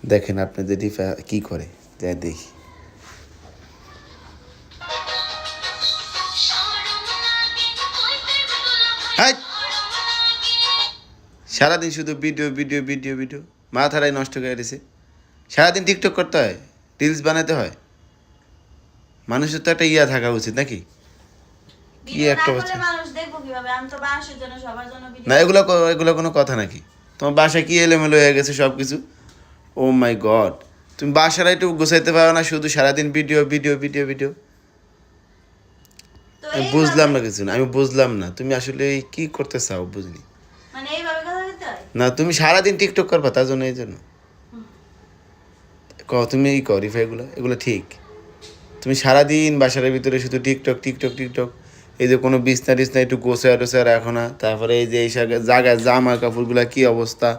দেখেন আপনাদের রিফা কি করে, যাই দেখি। হাই! সারাদিন শুধু ভিডিও ভিডিও ভিডিও ভিডিও, মাথাটাই নষ্ট করে দিছে। সারাদিন টিকটক করতে হয়, রিলস বানাতে হয়। মানুষের তো একটা ইয়া থাকা উচিত নাকি? কি একটা অবস্থা না, এগুলো কোনো কথা নাকি? তোমার বাসায় কি এলোমেলো হয়ে গেছে সব কিছু। ও মাই গড, তুমি বাসাটা একটু গোছাইতে পারো না? শুধু সারাদিন ভিডিও ভিডিও ভিডিও ভিডিও। আমি বুঝলাম না কিছু না, আমি বুঝলাম না তুমি আসলে কি করতে চাও, বুঝলি না। তুমি সারাদিন টিকটক করবা, তার জন্য এই জন্য তুমি এই করি এগুলো ঠিক? তুমি সারাদিন বাসার ভিতরে শুধু টিকটক টিকটক টিকটক। এই যে কোনো বিছনা টিছনা একটু গোছায় টোছায় রাখো না। তারপরে এই যে এই জায়গায় জামা কাপড়গুলো কী অবস্থা,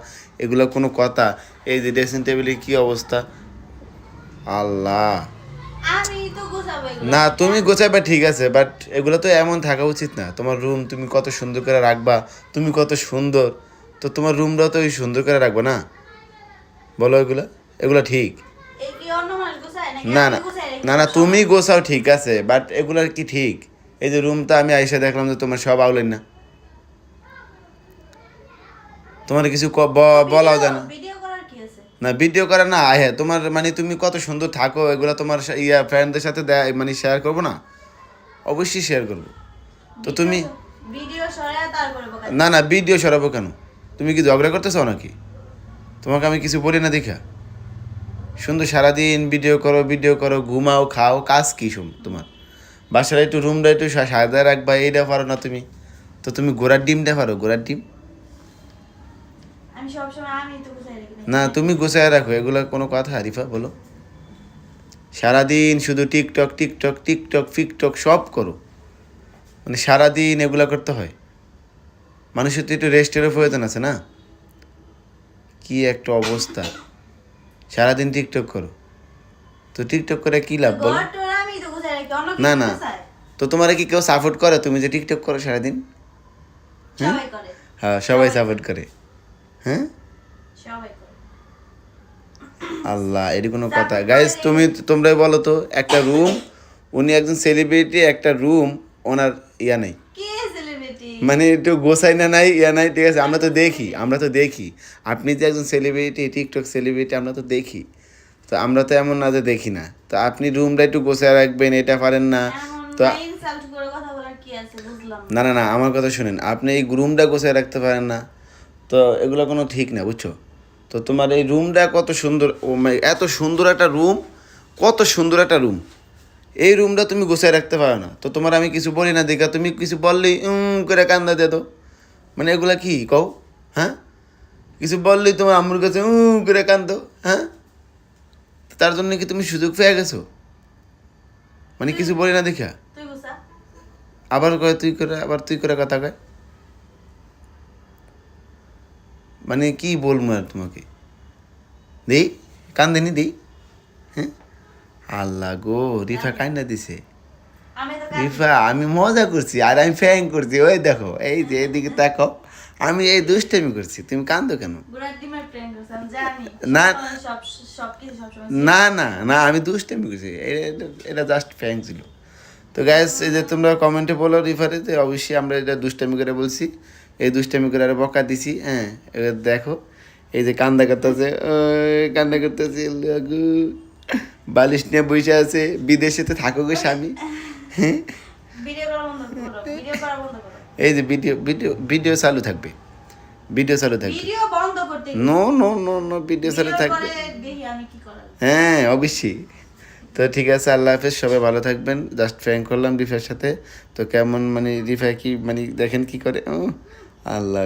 এগুলো কোনো কথা? এই যে ড্রেসিং টেবিলের কী অবস্থা, আল্লাহ। না তুমি গোছাবে ঠিক আছে, বাট এগুলো তো এমন থাকা উচিত না। তোমার রুম তুমি কত সুন্দর করে রাখবা, তুমি কত সুন্দর, তো তোমার রুমটাও তো ওই সুন্দর করে রাখবা না? বলো এগুলো এগুলো ঠিক না? না না না, তুমি গোছাও ঠিক আছে, বাট এগুলার কি ঠিক? এই যে রুমটা আমি আইসা দেখলাম যে তোমার সব আউলেন না, তোমার কিছু বলাও যায় না। না ভিডিও করা না, হ্যাঁ তোমার মানে তুমি কত সুন্দর থাকো, এগুলো তোমার ইয়া ফ্রেন্ডদের সাথে মানে শেয়ার করবো না? অবশ্যই শেয়ার করবো। তো তুমি না না ভিডিও সরাবো কেন? তুমি কি ঝগড়া করতে চাও নাকি? তোমাকে আমি কিছু বলি না দেখা? সুন্দর সারাদিন ভিডিও করো, ঘুমাও, খাও, কাজ কী তোমার? বাসার একটু রুমটা একটু সাদা রাখবা, এইটা পারো না তুমি? তো তুমি ঘোড়ার ডিমটা পারো? ঘোড়ার ডিম না, তুমি গোছায় রাখো, এগুলো কোনো কথা আরিফা? বলো। সারাদিন শুধু টিকটক টিকটক টিকটক ফিকটক সব করো, মানে সারাদিন এগুলা করতে হয়। মানুষের তো একটু রেস্টেরও প্রয়োজন আছে না? কি একটা অবস্থা, সারাদিন টিকটক করো, তো টিকটক করে কি লাভ বলো? না না, তো তোমার কি কেউ সাপোর্ট করে তুমি যে টিকটক করো সারাদিন? হ্যাঁ সবাই সাপোর্ট করে। হ্যাঁ আল্লাহ, এর কোনো কথা? গাইস তোমরাই বলো তো, একটা রুম, উনি একজন সেলিব্রিটি, একটা রুম ওনার ইয়া নেই, মানে একটু গোছাই না নাই ইয়া নাই, ঠিক আছে? আমরা তো দেখি আপনি যে একজন সেলিব্রিটি, টিকটক সেলিব্রিটি, আমরা তো দেখি। তো আমরা তো এমন না যে দেখি না। তো আপনি রুমটা একটু গোছায় রাখবেন, এটা পারেন না তো? না না না, আমার কথা শুনেন, আপনি এই রুমটা গোছায় রাখতে পারেন না, তো এগুলো কোনো ঠিক না, বুঝছো? তো তোমার এই রুমটা কত সুন্দর, ও এত সুন্দর একটা রুম, কত সুন্দর একটা রুম, এই রুমটা তুমি গোছায় রাখতে পারো না। তো তোমার আমি কিছু বলি না দেখা তুমি কিছু বললেই করে কান্দা দে। তো মানে এগুলা কি কও? হ্যাঁ, কিছু বললেই তোমার আম্মুর কাছে করে কান্দো। হ্যাঁ, তার জন্য কি তুমি সুযোগ পেয়ে গেছো? মানে কিছু বলি না দেখা আবার কয় তুই করে, আবার তুই করে কথা কয়, মানে কি বলবো আর তোমাকে? দেই কান্দিনি দেই? হ্যাঁ আল্লাহ গো, রিফা কান্না দিছে। রিফা আমি মজা করছি, আর আমি ফ্যাং করছি, ওই দেখো এই যে এদিকে তাকাও, আমি এই দুষ্টামি করছি, তুমি কান্দো কেন? না না না না, আমি দুষ্টামি করছি, এটা জাস্ট ফ্যাং ছিল। তো গ্যাস এই যে তোমরা কমেন্টে বলো রিফারে যে অবশ্যই আমরা এটা দুষ্টামি করে বলছি, এই দুষ্টামি করে আর বকা দিছি। হ্যাঁ এবার দেখো এই যে কান্দা করতেছে, কান্না করতেছে, বালিশ নিয়ে বসে আছে, বিদেশেতে থাকো গো স্বামী। হ্যাঁ এই যে ভিডিও ভিডিও ভিডিও চালু থাকবে, ভিডিও চালু থাকবে, no no no no, video চালু থাকবে। হ্যাঁ অবশ্যই। তো ঠিক আছে, আল্লাহ হাফেজ, সবাই ভালো থাকবেন। জাস্ট ফ্র্যাঙ্ক করলাম রিফার সাথে। তো কেমন মানে রিফা কি মানে দেখেন কি করে, আল্লাহ।